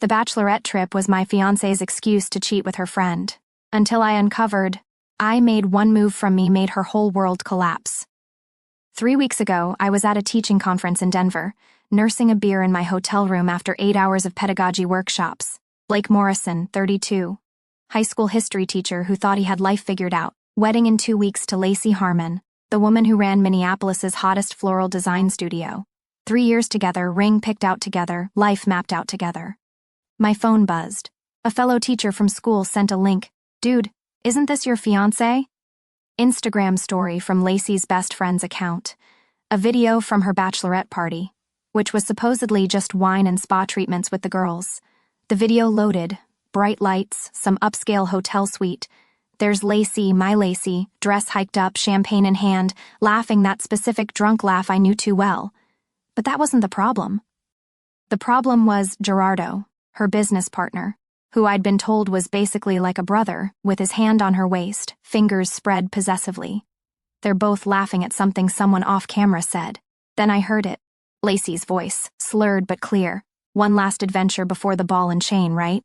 The Bachelorette trip was my fiancé's excuse to cheat with her friend. Until I uncovered, I made one move from me made her whole world collapse. 3 weeks ago, I was at a teaching conference in Denver, nursing a beer in my hotel room after 8 hours of pedagogy workshops. Blake Morrison, 32. High school history teacher who thought he had life figured out. Wedding in 2 weeks to Lacey Harmon, the woman who ran Minneapolis's hottest floral design studio. 3 years together, ring picked out together, life mapped out together. My phone buzzed. A fellow teacher from school sent a link. Dude, isn't this your fiancé? Instagram story from Lacey's best friend's account. A video from her bachelorette party, which was supposedly just wine and spa treatments with the girls. The video loaded, bright lights, some upscale hotel suite. There's Lacey, my Lacey, dress hiked up, champagne in hand, laughing that specific drunk laugh I knew too well. But that wasn't the problem. The problem was Gerardo, her business partner, who I'd been told was basically like a brother, with his hand on her waist, fingers spread possessively. They're both laughing at something someone off-camera said. Then I heard it. Lacey's voice, slurred but clear. One last adventure before the ball and chain, right?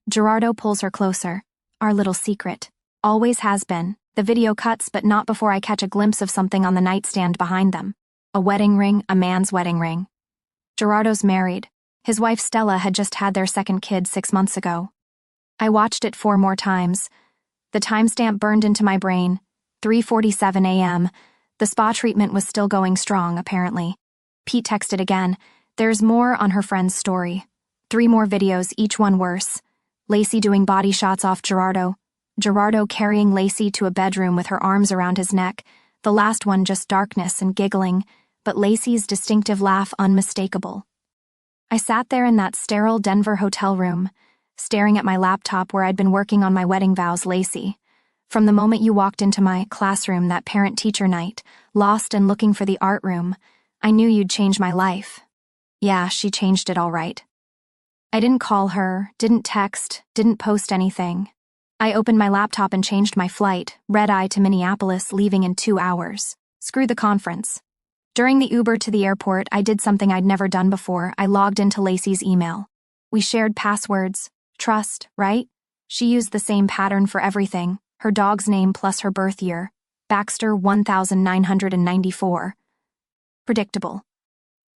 Gerardo pulls her closer. Our little secret. Always has been. The video cuts, but not before I catch a glimpse of something on the nightstand behind them. A wedding ring, a man's wedding ring. Gerardo's married. His wife Stella had just had their second kid 6 months ago. I watched it 4 more times. The timestamp burned into my brain. 3:47 a.m. The spa treatment was still going strong, apparently. Pete texted again. There's more on her friend's story. 3 more videos, each one worse. Lacey doing body shots off Gerardo. Gerardo carrying Lacey to a bedroom with her arms around his neck. The last one just darkness and giggling, but Lacey's distinctive laugh unmistakable. I sat there in that sterile Denver hotel room, staring at my laptop where I'd been working on my wedding vows. Lacey, from the moment you walked into my classroom that parent-teacher night, lost and looking for the art room, I knew you'd change my life. Yeah, she changed it all right. I didn't call her, didn't text, didn't post anything. I opened my laptop and changed my flight, red-eye to Minneapolis, leaving in 2 hours. Screw the conference. During the Uber to the airport, I did something I'd never done before. I logged into Lacey's email. We shared passwords. Trust, right? She used the same pattern for everything. Her dog's name plus her birth year. Baxter 1994. Predictable.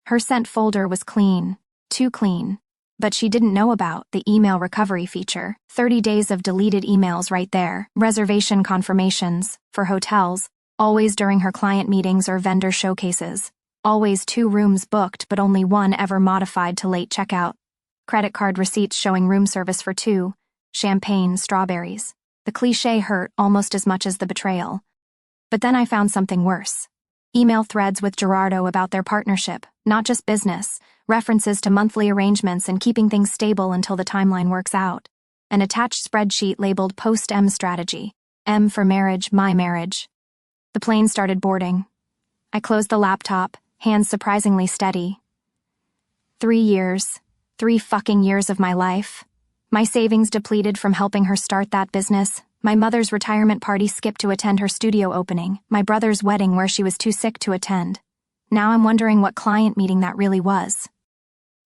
Her sent folder was clean. Too clean. But she didn't know about the email recovery feature. 30 days of deleted emails right there. Reservation confirmations for hotels. Always during her client meetings or vendor showcases. Always 2 rooms booked but only 1 ever modified to late checkout. Credit card receipts showing room service for 2. Champagne, strawberries. The cliché hurt almost as much as the betrayal. But then I found something worse. Email threads with Gerardo about their partnership, not just business, references to monthly arrangements and keeping things stable until the timeline works out. An attached spreadsheet labeled Post-M Strategy. M for marriage, my marriage. The plane started boarding. I closed the laptop, hands surprisingly steady. 3 years. 3 fucking years of my life. My savings depleted from helping her start that business. My mother's retirement party skipped to attend her studio opening. My brother's wedding where she was too sick to attend. Now I'm wondering what client meeting that really was.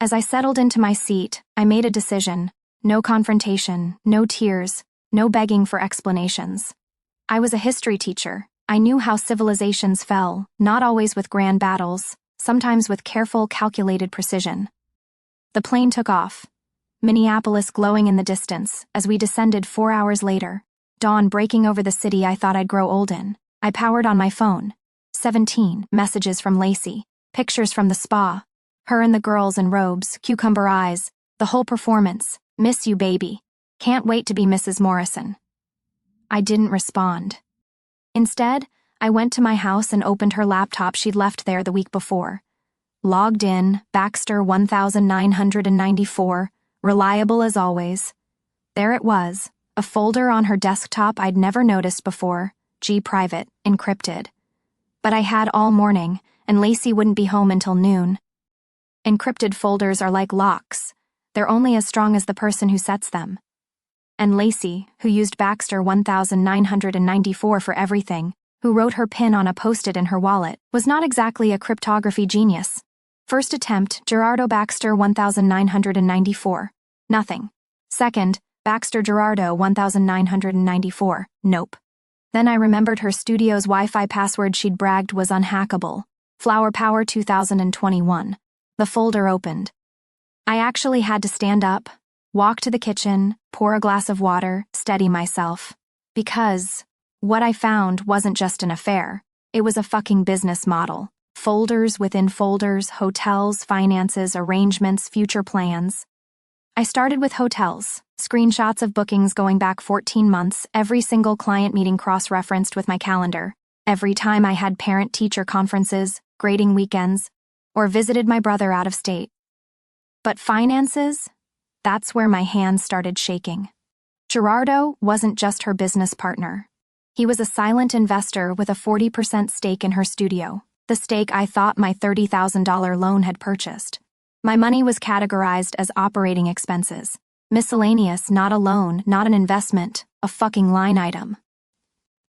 As I settled into my seat, I made a decision. No confrontation, no tears, no begging for explanations. I was a history teacher. I knew how civilizations fell, not always with grand battles, sometimes with careful, calculated precision. The plane took off. Minneapolis glowing in the distance as we descended 4 hours later. Dawn breaking over the city I thought I'd grow old in. I powered on my phone. 17 messages from Lacey. Pictures from the spa. Her and the girls in robes, cucumber eyes. The whole performance. Miss you, baby. Can't wait to be Mrs. Morrison. I didn't respond. Instead, I went to my house and opened her laptop she'd left there the week before. Logged in, Baxter 1994, reliable as always. There it was, a folder on her desktop I'd never noticed before, G-Private, encrypted. But I had all morning, and Lacey wouldn't be home until noon. Encrypted folders are like locks. They're only as strong as the person who sets them. And Lacey, who used Baxter 1994 for everything, who wrote her PIN on a post-it in her wallet, was not exactly a cryptography genius. First attempt, Gerardo Baxter 1994. Nothing. Second, Baxter Gerardo 1994. Nope. Then I remembered her studio's Wi-Fi password she'd bragged was unhackable. Flower Power 2021. The folder opened. I actually had to stand up, walk to the kitchen, pour a glass of water, steady myself. Because what I found wasn't just an affair. It was a fucking business model. Folders within folders, hotels, finances, arrangements, future plans. I started with hotels, screenshots of bookings going back 14 months, every single client meeting cross-referenced with my calendar, every time I had parent-teacher conferences, grading weekends, or visited my brother out of state. But finances? That's where my hands started shaking. Gerardo wasn't just her business partner. He was a silent investor with a 40% stake in her studio, the stake I thought my $30,000 loan had purchased. My money was categorized as operating expenses. Miscellaneous, not a loan, not an investment, a fucking line item.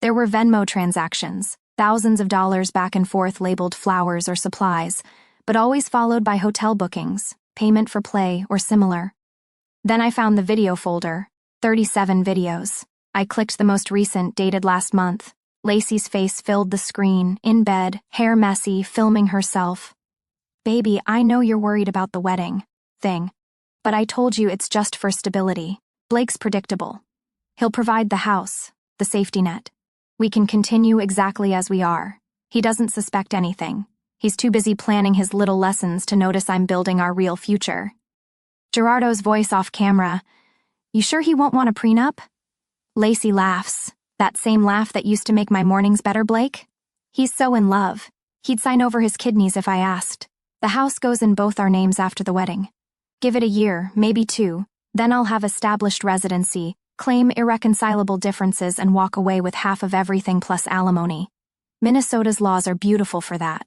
There were Venmo transactions, thousands of dollars back and forth labeled flowers or supplies, but always followed by hotel bookings, payment for play, or similar. Then I found the video folder, 37 videos. I clicked the most recent, dated last month. Lacey's face filled the screen, in bed, hair messy, filming herself. Baby, I know you're worried about the wedding thing, but I told you it's just for stability. Blake's predictable. He'll provide the house, the safety net. We can continue exactly as we are. He doesn't suspect anything. He's too busy planning his little lessons to notice I'm building our real future. Gerardo's voice off camera. You sure he won't want a prenup? Lacey laughs. That same laugh that used to make my mornings better, Blake? He's so in love. He'd sign over his kidneys if I asked. The house goes in both our names after the wedding. Give it a year, maybe 2, then I'll have established residency, claim irreconcilable differences, and walk away with half of everything plus alimony. Minnesota's laws are beautiful for that.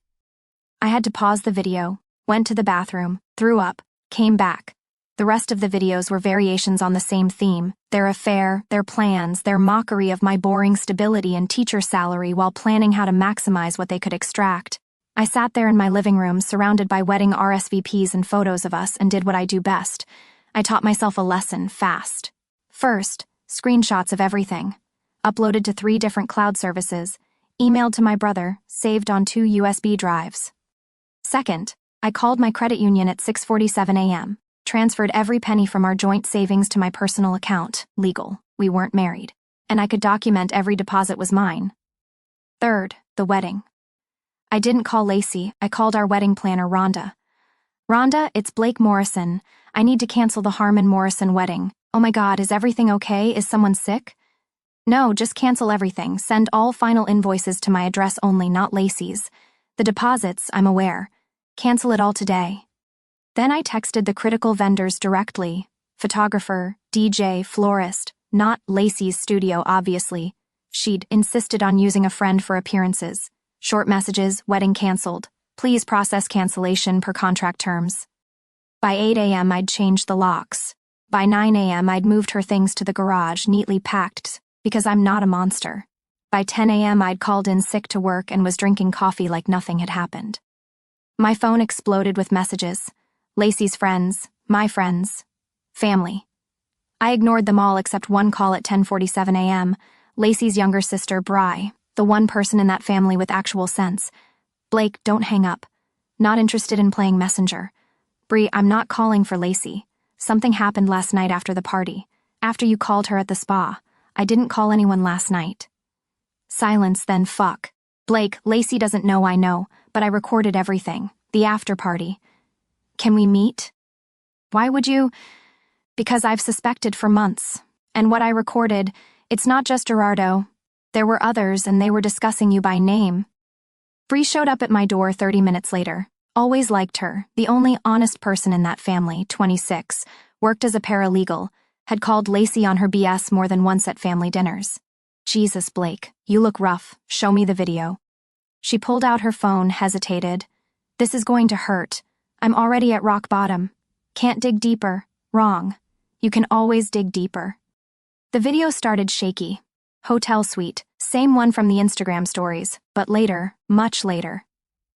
I had to pause the video, went to the bathroom, threw up, came back. The rest of the videos were variations on the same theme, their affair, their plans, their mockery of my boring stability and teacher salary while planning how to maximize what they could extract. I sat there in my living room, surrounded by wedding RSVPs and photos of us, and did what I do best. I taught myself a lesson, fast. First, screenshots of everything. Uploaded to 3 different cloud services. Emailed to my brother, saved on 2 USB drives. Second, I called my credit union at 6:47 a.m., transferred every penny from our joint savings to my personal account, legal, we weren't married, and I could document every deposit was mine. Third, the wedding. I didn't call Lacey, I called our wedding planner, Rhonda. Rhonda, it's Blake Morrison. I need to cancel the Harmon Morrison wedding. Oh my God, is everything okay? Is someone sick? No, just cancel everything. Send all final invoices to my address only, not Lacey's. The deposits, I'm aware. Cancel it all today. Then I texted the critical vendors directly. Photographer, DJ, florist, not Lacey's studio, obviously. She'd insisted on using a friend for appearances. Short messages, wedding canceled. Please process cancellation per contract terms. By 8 a.m. I'd changed the locks. By 9 a.m. I'd moved her things to the garage, neatly packed, because I'm not a monster. By 10 a.m. I'd called in sick to work and was drinking coffee like nothing had happened. My phone exploded with messages. Lacey's friends, my friends, family. I ignored them all except one call at 10:47 a.m., Lacey's younger sister, Bri, the one person in that family with actual sense. Blake, don't hang up. Not interested in playing messenger. Bri, I'm not calling for Lacey. Something happened last night after the party. After you called her at the spa. I didn't call anyone last night. Silence, then fuck. Blake, Lacey doesn't know I know, but I recorded everything. The after party. Can we meet? Why would you? Because I've suspected for months. And what I recorded, it's not just Gerardo. There were others, and they were discussing you by name. Bree showed up at my door 30 minutes later. Always liked her, the only honest person in that family, 26, worked as a paralegal, had called Lacey on her BS more than once at family dinners. Jesus, Blake, you look rough. Show me the video. She pulled out her phone, hesitated. This is going to hurt. I'm already at rock bottom. Can't dig deeper. Wrong. You can always dig deeper. The video started shaky. Hotel suite, same one from the Instagram stories, but later, much later.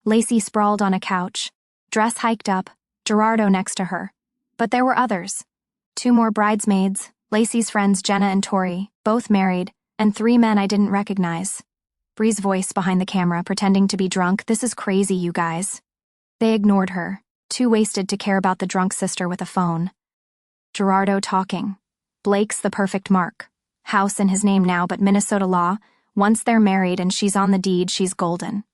Lacey sprawled on a couch, dress hiked up, Gerardo next to her. But there were others. 2 more bridesmaids, Lacey's friends Jenna and Tori, both married, and 3 men I didn't recognize. Bree's voice behind the camera, pretending to be drunk. This is crazy, you guys. They ignored her, too wasted to care about the drunk sister with a phone. Gerardo talking. Blake's the perfect mark. House in his name now, but Minnesota law, once they're married and she's on the deed, she's golden.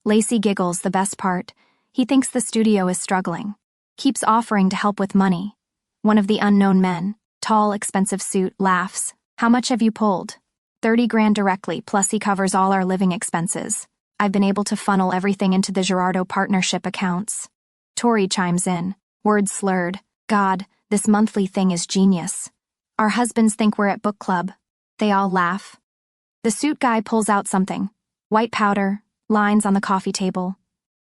Lacey giggles, the best part. He thinks the studio is struggling. Keeps offering to help with money. One of the unknown men, tall, expensive suit, laughs. How much have you pulled? 30 grand directly, plus he covers all our living expenses. I've been able to funnel everything into the Gerardo partnership accounts. Tori chimes in, words slurred. God, this monthly thing is genius. Our husbands think we're at book club. They all laugh. The suit guy pulls out something. White powder, lines on the coffee table.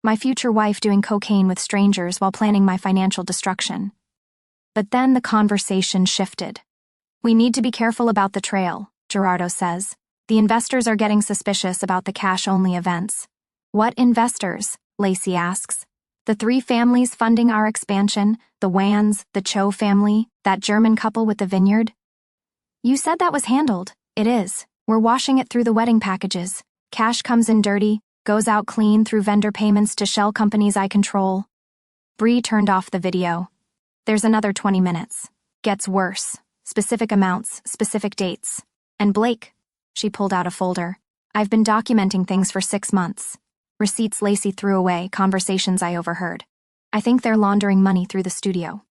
My future wife doing cocaine with strangers while planning my financial destruction. But then the conversation shifted. We need to be careful about the trail, Gerardo says. The investors are getting suspicious about the cash-only events. What investors? Lacey asks. The 3 families funding our expansion, the Wans, the Cho family, that German couple with the vineyard. You said that was handled. It is. We're washing it through the wedding packages. Cash comes in dirty, goes out clean through vendor payments to shell companies I control. Bree turned off the video. There's another 20 minutes. Gets worse. Specific amounts, specific dates. And Blake. She pulled out a folder. I've been documenting things for 6 months. Receipts Lacey threw away, conversations I overheard. I think they're laundering money through the studio.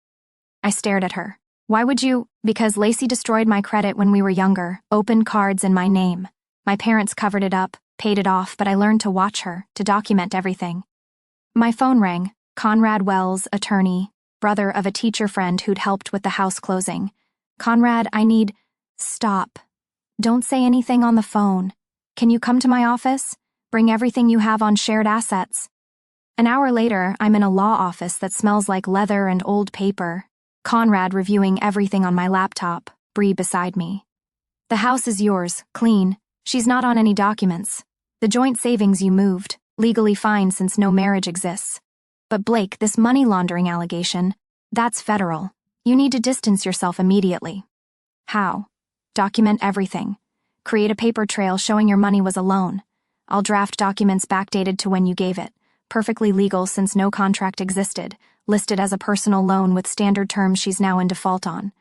I stared at her. Why would you? Because Lacey destroyed my credit when we were younger, opened cards in my name. My parents covered it up, paid it off, but I learned to watch her, to document everything. My phone rang. Conrad Wells, attorney, brother of a teacher friend who'd helped with the house closing. Conrad, I need... Stop. Don't say anything on the phone. Can you come to my office? Bring everything you have on shared assets. An hour later, I'm in a law office that smells like leather and old paper. Conrad reviewing everything on my laptop, Bree beside me. The house is yours, clean. She's not on any documents. The joint savings you moved, legally fine since no marriage exists. But Blake, this money laundering allegation, that's federal. You need to distance yourself immediately. How? Document everything. Create a paper trail showing your money was a loan. I'll draft documents backdated to when you gave it, perfectly legal since no contract existed, listed as a personal loan with standard terms she's now in default on.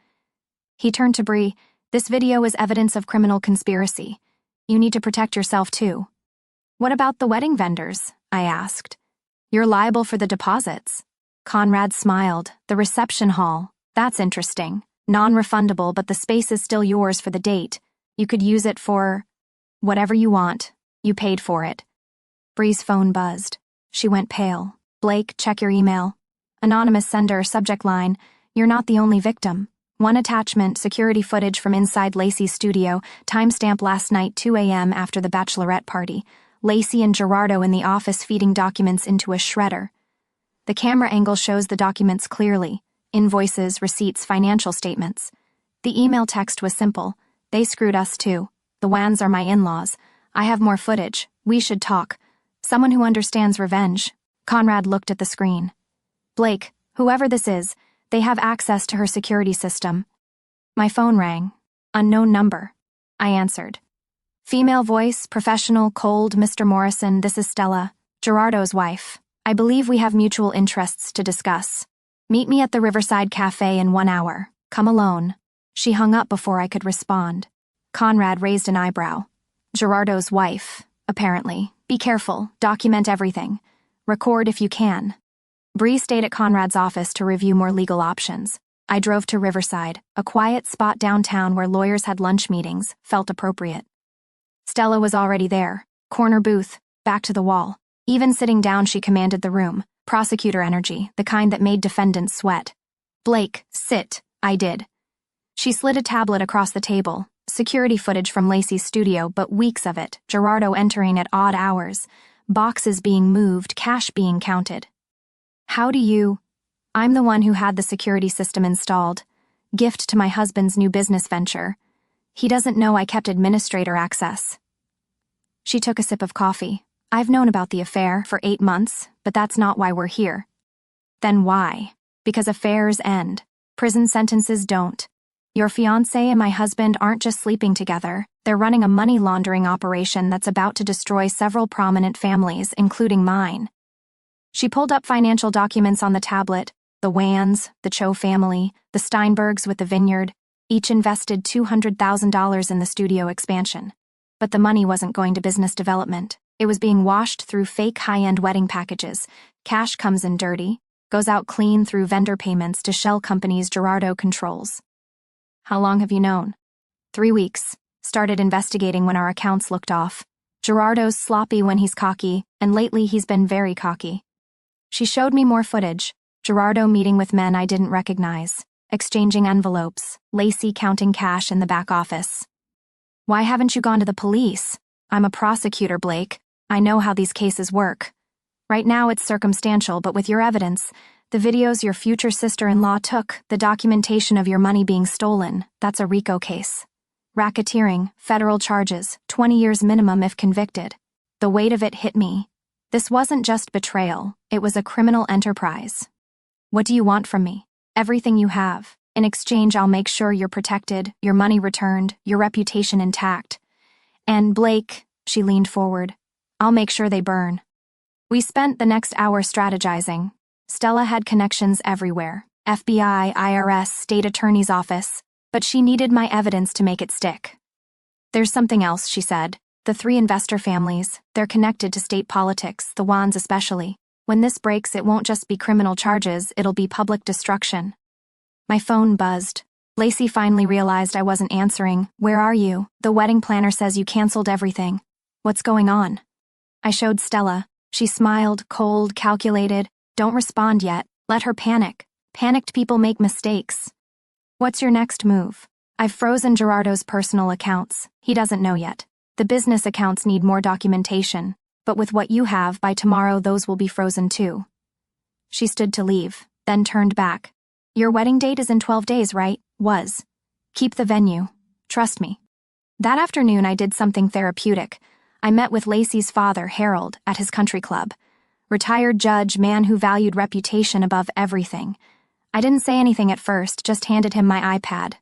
He turned to Bree. This video is evidence of criminal conspiracy. You need to protect yourself too. What about the wedding vendors? I asked. You're liable for the deposits. Conrad smiled. The reception hall. That's interesting. Non-refundable, but the space is still yours for the date. You could use it for... whatever you want. You paid for it. Bree's phone buzzed. She went pale. Blake, check your email. Anonymous sender, subject line, you're not the only victim. One attachment, security footage from inside Lacey's studio, timestamp last night 2 a.m. after the Bachelorette party. Lacey and Gerardo in the office feeding documents into a shredder. The camera angle shows the documents clearly. Invoices, receipts, financial statements. The email text was simple. They screwed us too. The Wans are my in-laws. I have more footage. We should talk. Someone who understands revenge. Conrad looked at the screen. Blake, whoever this is, they have access to her security system. My phone rang. Unknown number. I answered. Female voice, professional, cold, Mr. Morrison, this is Stella, Gerardo's wife. I believe we have mutual interests to discuss. Meet me at the Riverside Cafe in 1 hour. Come alone. She hung up before I could respond. Conrad raised an eyebrow. Gerardo's wife, apparently. Be careful, document everything. Record if you can. Bree stayed at Conrad's office to review more legal options. I drove to Riverside, a quiet spot downtown where lawyers had lunch meetings, felt appropriate. Stella was already there, corner booth, back to the wall. Even sitting down, she commanded the room, prosecutor energy, the kind that made defendants sweat. Blake, sit, I did. She slid a tablet across the table, security footage from Lacey's studio, but weeks of it, Gerardo entering at odd hours, boxes being moved, cash being counted. How do you... I'm the one who had the security system installed. Gift to my husband's new business venture. He doesn't know I kept administrator access. She took a sip of coffee. I've known about the affair for 8 months, but that's not why we're here. Then why? Because affairs end. Prison sentences don't. Your fiancé and my husband aren't just sleeping together, they're running a money laundering operation that's about to destroy several prominent families, including mine. She pulled up financial documents on the tablet, the Wans, the Cho family, the Steinbergs with the vineyard, each invested $200,000 in the studio expansion. But the money wasn't going to business development. It was being washed through fake high-end wedding packages. Cash comes in dirty, goes out clean through vendor payments to shell companies Gerardo controls. How long have you known? 3 weeks. Started investigating when our accounts looked off. Gerardo's sloppy when he's cocky, and lately he's been very cocky. She showed me more footage. Gerardo meeting with men I didn't recognize, exchanging envelopes, Lacey counting cash in the back office. Why haven't you gone to the police? I'm a prosecutor, Blake. I know how these cases work. Right now it's circumstantial, but with your evidence, the videos your future sister-in-law took, the documentation of your money being stolen, that's a RICO case. Racketeering, federal charges, 20 years minimum if convicted. The weight of it hit me. This wasn't just betrayal, it was a criminal enterprise. What do you want from me? Everything you have. In exchange, I'll make sure you're protected, your money returned, your reputation intact. And Blake, she leaned forward, I'll make sure they burn. We spent the next hour strategizing. Stella had connections everywhere, FBI, IRS, state attorney's office, but she needed my evidence to make it stick. There's something else, she said. The 3 investor families, they're connected to state politics, the Wans especially. When this breaks, it won't just be criminal charges, it'll be public destruction. My phone buzzed. Lacey finally realized I wasn't answering. Where are you? The wedding planner says you canceled everything. What's going on? I showed Stella. She smiled, cold, calculated. Don't respond yet. Let her panic. Panicked people make mistakes. What's your next move? I've frozen Gerardo's personal accounts. He doesn't know yet. The business accounts need more documentation, but with what you have, by tomorrow those will be frozen too. She stood to leave, then turned back. Your wedding date is in 12 days, right? Was. Keep the venue. Trust me. That afternoon I did something therapeutic. I met with Lacey's father, Harold, at his country club. Retired judge, man who valued reputation above everything. I didn't say anything at first, just handed him my iPad.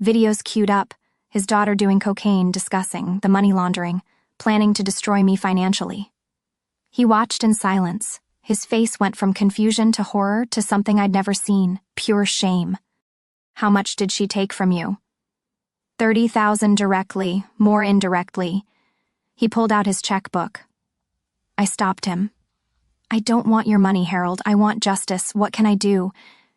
Videos queued up, his daughter doing cocaine, discussing the money laundering, planning to destroy me financially. He watched in silence. His face went from confusion to horror to something I'd never seen, pure shame. How much did she take from you? 30,000 directly, more indirectly. He pulled out his checkbook. I stopped him. I don't want your money, Harold. I want justice. What can I do?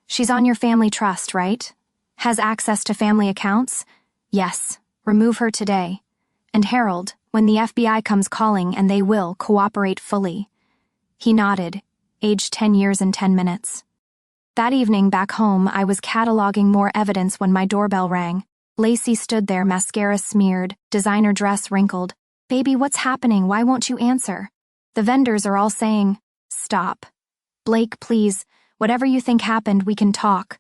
She's on your family trust, right? Has access to family accounts? Yes. Remove her today. And Harold, when the FBI comes calling, and they will, cooperate fully. He nodded, aged 10 years and 10 minutes. That evening, back home, I was cataloging more evidence when my doorbell rang. Lacey stood there, mascara smeared, designer dress wrinkled. Baby, what's happening? Why won't you answer? The vendors are all saying, stop. Blake, please, whatever you think happened, we can talk.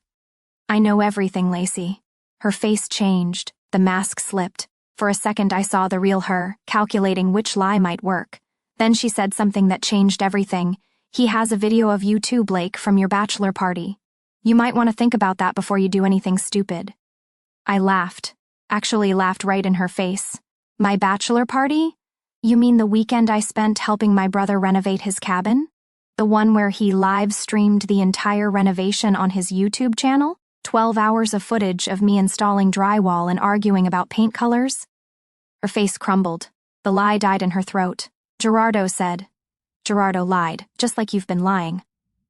I know everything, Lacey. Her face changed, the mask slipped. For a second I saw the real her, calculating which lie might work. Then she said something that changed everything. He has a video of you too, Blake, from your bachelor party. You might want to think about that before you do anything stupid. I laughed. Actually laughed right in her face. My bachelor party? You mean the weekend I spent helping my brother renovate his cabin? The one where he live-streamed the entire renovation on his YouTube channel? 12 hours of footage of me installing drywall and arguing about paint colors? Her face crumbled. The lie died in her throat. Gerardo said. Gerardo lied, just like you've been lying.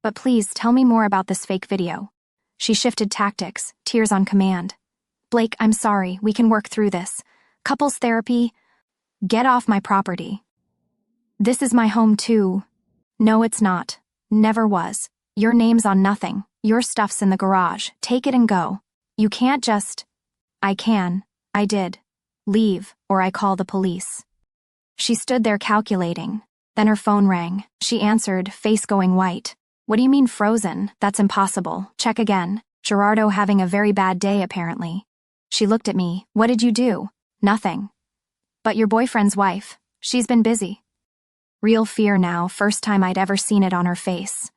But please, tell me more about this fake video. She shifted tactics, tears on command. Blake, I'm sorry, we can work through this. Couples therapy. Get off my property. This is my home too. No, it's not. Never was. Your name's on nothing. Your stuff's in the garage. Take it and go. You can't just... I can. I did. Leave, or I call the police. She stood there calculating. Then her phone rang. She answered, face going white. What do you mean frozen? That's impossible. Check again. Gerardo having a very bad day, apparently. She looked at me. What did you do? Nothing. But your boyfriend's wife. She's been busy. Real fear now, first time I'd ever seen it on her face.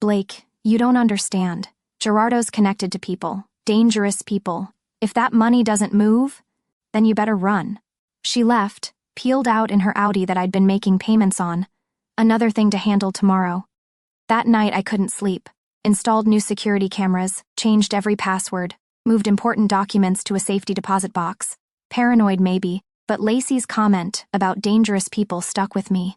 Blake, you don't understand. Gerardo's connected to people, dangerous people. If that money doesn't move, then you better run. She left, peeled out in her Audi that I'd been making payments on. Another thing to handle tomorrow. That night I couldn't sleep. Installed new security cameras, changed every password, moved important documents to a safety deposit box. Paranoid maybe, but Lacey's comment about dangerous people stuck with me.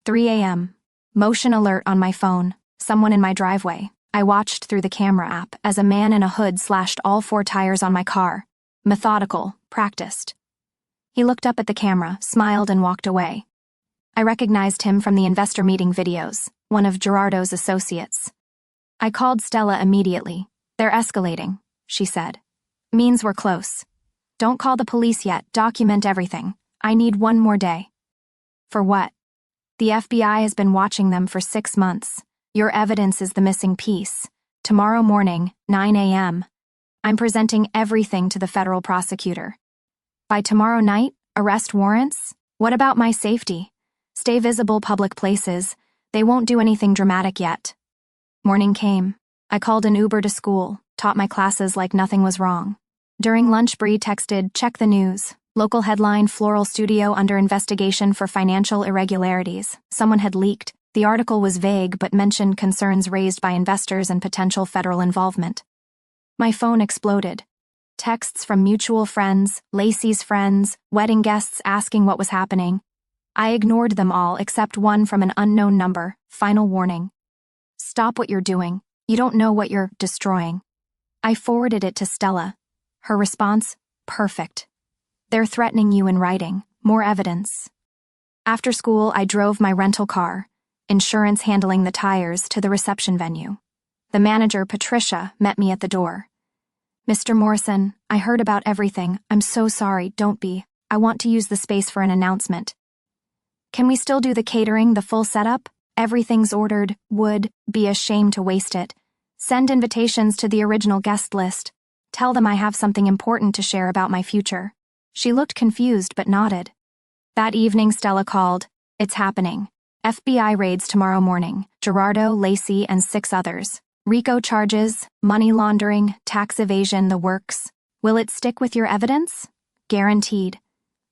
3 a.m. Motion alert on my phone. Someone in my driveway. I watched through the camera app as a man in a hood slashed all 4 tires on my car. Methodical, practiced. He looked up at the camera, smiled, and walked away. I recognized him from the investor meeting videos, one of Gerardo's associates. I called Stella immediately. They're escalating, she said. Means we're close. Don't call the police yet, document everything. I need 1 more day. For what? The FBI has been watching them for 6 months. Your evidence is the missing piece. Tomorrow morning, 9 a.m. I'm presenting everything to the federal prosecutor. By tomorrow night, arrest warrants? What about my safety? Stay visible public places. They won't do anything dramatic yet. Morning came. I called an Uber to school, taught my classes like nothing was wrong. During lunch, Bree texted, check the news. Local headline, floral studio under investigation for financial irregularities. Someone had leaked. The article was vague but mentioned concerns raised by investors and potential federal involvement. My phone exploded. Texts from mutual friends, Lacey's friends, wedding guests asking what was happening. I ignored them all except one from an unknown number. Final warning. Stop what you're doing. You don't know what you're destroying. I forwarded it to Stella. Her response, perfect. They're threatening you in writing. More evidence. After school, I drove my rental car, insurance handling the tires, to the reception venue. The manager, Patricia, met me at the door. Mr. Morrison, I heard about everything. I'm so sorry, don't be. I want to use the space for an announcement. Can we still do the catering, the full setup? Everything's ordered. Would be a shame to waste it. Send invitations to the original guest list. Tell them I have something important to share about my future. She looked confused but nodded. That evening, Stella called. It's happening. FBI raids tomorrow morning. Gerardo, Lacey, and 6 others. RICO charges, money laundering, tax evasion, the works. Will it stick with your evidence? Guaranteed.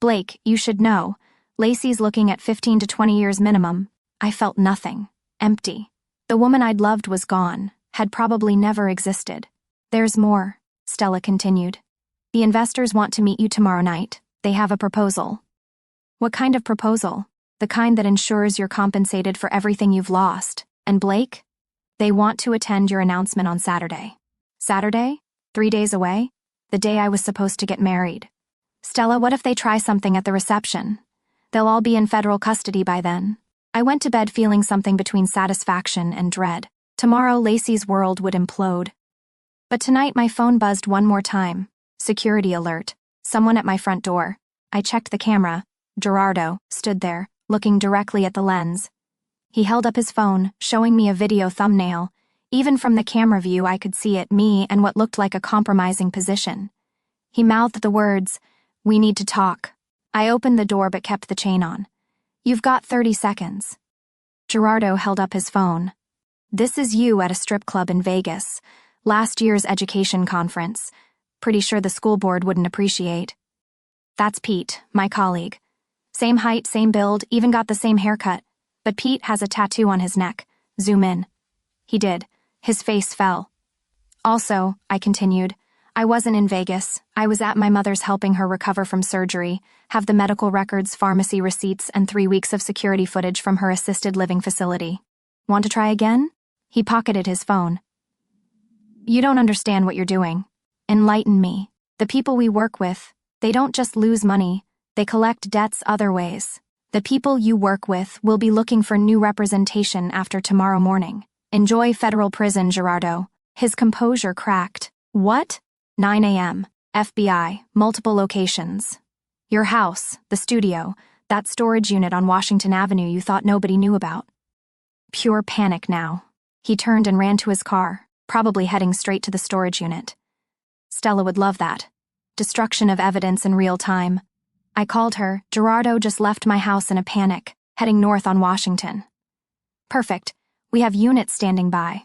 Blake, you should know. Lacey's looking at 15 to 20 years minimum. I felt nothing. Empty. The woman I'd loved was gone, had probably never existed. There's more, Stella continued. The investors want to meet you tomorrow night. They have a proposal. What kind of proposal? The kind that ensures you're compensated for everything you've lost. And Blake? They want to attend your announcement on Saturday. Saturday? 3 days away? The day I was supposed to get married. Stella, what if they try something at the reception? They'll all be in federal custody by then. I went to bed feeling something between satisfaction and dread. Tomorrow, Lacey's world would implode. But tonight, my phone buzzed 1 more time. Security alert. Someone at my front door. I checked the camera. Gerardo stood there, looking directly at the lens. He held up his phone, showing me a video thumbnail. Even from the camera view, I could see it, me, and what looked like a compromising position. He mouthed the words, "We need to talk." I opened the door but kept the chain on. "You've got 30 seconds. Gerardo held up his phone. "This is you at a strip club in Vegas. Last year's education conference. Pretty sure the school board wouldn't appreciate." That's Pete, my colleague. Same height, same build, even got the same haircut. But Pete has a tattoo on his neck. Zoom in. He did. His face fell. Also, I continued, I wasn't in Vegas. I was at my mother's helping her recover from surgery, have the medical records, pharmacy receipts, and 3 weeks of security footage from her assisted living facility. Want to try again? He pocketed his phone. You don't understand what you're doing. Enlighten me. The people we work with, they don't just lose money, they collect debts other ways. The people you work with will be looking for new representation after tomorrow morning. Enjoy federal prison, Gerardo. His composure cracked. What? 9 a.m. FBI, multiple locations. Your house, the studio, that storage unit on Washington Avenue you thought nobody knew about. Pure panic now. He turned and ran to his car, probably heading straight to the storage unit. Stella would love that. Destruction of evidence in real time. I called her. Gerardo just left my house in a panic, heading north on Washington. Perfect. We have units standing by.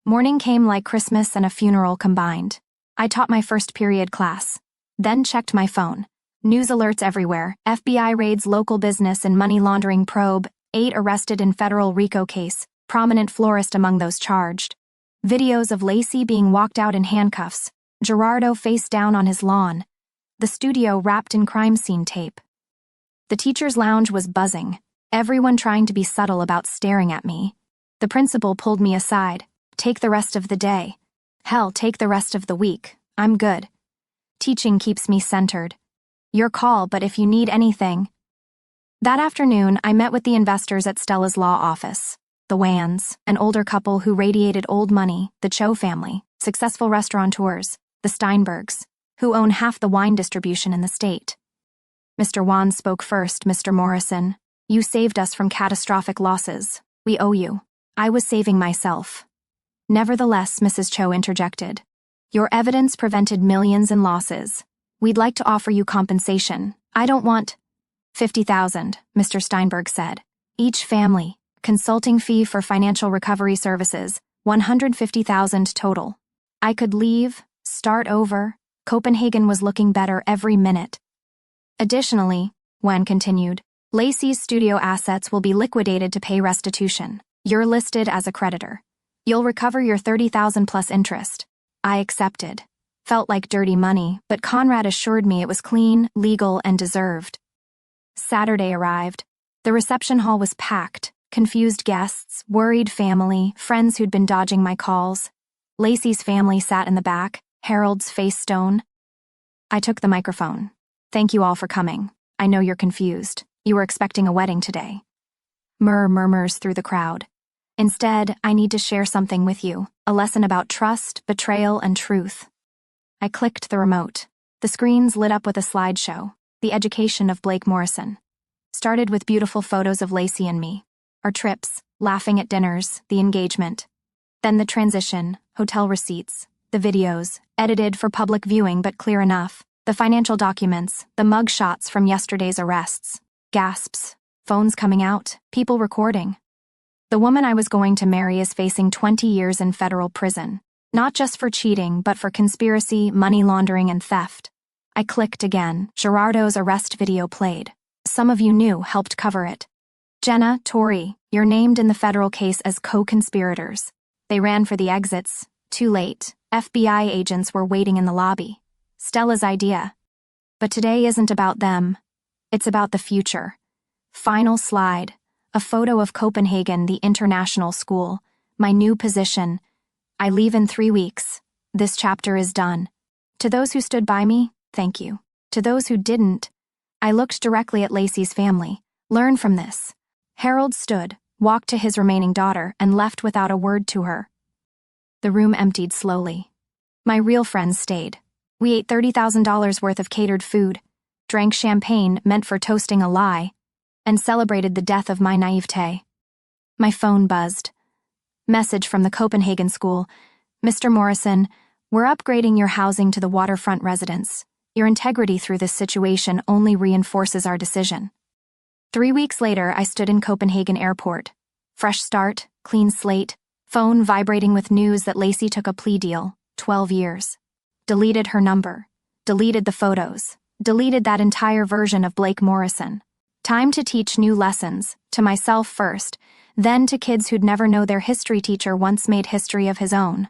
Morning came like Christmas and a funeral combined. I taught my first period class. Then checked my phone. News alerts everywhere. FBI raids local business and money laundering probe. 8 arrested in federal RICO case. Prominent florist among those charged. Videos of Lacey being walked out in handcuffs. Gerardo face down on his lawn. The studio wrapped in crime scene tape. The teacher's lounge was buzzing. Everyone trying to be subtle about staring at me. The principal pulled me aside. Take the rest of the day. Hell, take the rest of the week. I'm good. Teaching keeps me centered. Your call, but if you need anything. That afternoon, I met with the investors at Stella's law office. The Wans, an older couple who radiated old money, the Cho family, successful restaurateurs, the Steinbergs, who own half the wine distribution in the state. Mr. Wan spoke first. Mr. Morrison, you saved us from catastrophic losses. We owe you. I was saving myself. Nevertheless, Mrs. Cho interjected. Your evidence prevented millions in losses. We'd like to offer you compensation. I don't want... 50,000, Mr. Steinberg said. Each family. Consulting fee for financial recovery services, 150,000 total. I could leave, start over. Copenhagen was looking better every minute. Additionally, Wen continued, Lacey's studio assets will be liquidated to pay restitution. You're listed as a creditor. You'll recover your 30,000 plus interest. I accepted. Felt like dirty money, but Conrad assured me it was clean, legal, and deserved. Saturday arrived. The reception hall was packed. Confused guests, worried family, friends who'd been dodging my calls. Lacey's family sat in the back, Harold's face stone. I took the microphone. Thank you all for coming. I know you're confused. You were expecting a wedding today. Murmurs through the crowd. Instead, I need to share something with you, a lesson about trust, betrayal, and truth. I clicked the remote. The screens lit up with a slideshow, the education of Blake Morrison. Started with beautiful photos of Lacey and me. Our trips, laughing at dinners, the engagement. Then the transition, hotel receipts, the videos, edited for public viewing but clear enough, the financial documents, the mug shots from yesterday's arrests, gasps, phones coming out, people recording. The woman I was going to marry is facing 20 years in federal prison, not just for cheating but for conspiracy, money laundering, and theft. I clicked again. Gerardo's arrest video played. Some of you knew, helped cover it. Jenna, Tori, you're named in the federal case as co-conspirators. They ran for the exits. Too late. FBI agents were waiting in the lobby. Stella's idea. But today isn't about them. It's about the future. Final slide. A photo of Copenhagen, the international school. My new position. I leave in 3 weeks. This chapter is done. To those who stood by me, thank you. To those who didn't, I looked directly at Lacey's family. Learn from this. Harold stood, walked to his remaining daughter, and left without a word to her. The room emptied slowly. My real friends stayed. We ate $30,000 worth of catered food, drank champagne meant for toasting a lie, and celebrated the death of my naivete. My phone buzzed. Message from the Copenhagen school. Mr. Morrison, we're upgrading your housing to the waterfront residence. Your integrity through this situation only reinforces our decision. 3 weeks later, I stood in Copenhagen airport. Fresh start, clean slate, phone vibrating with news that Lacey took a plea deal, 12 years. Deleted her number. Deleted the photos. Deleted that entire version of Blake Morrison. Time to teach new lessons, to myself first, then to kids who'd never know their history teacher once made history of his own.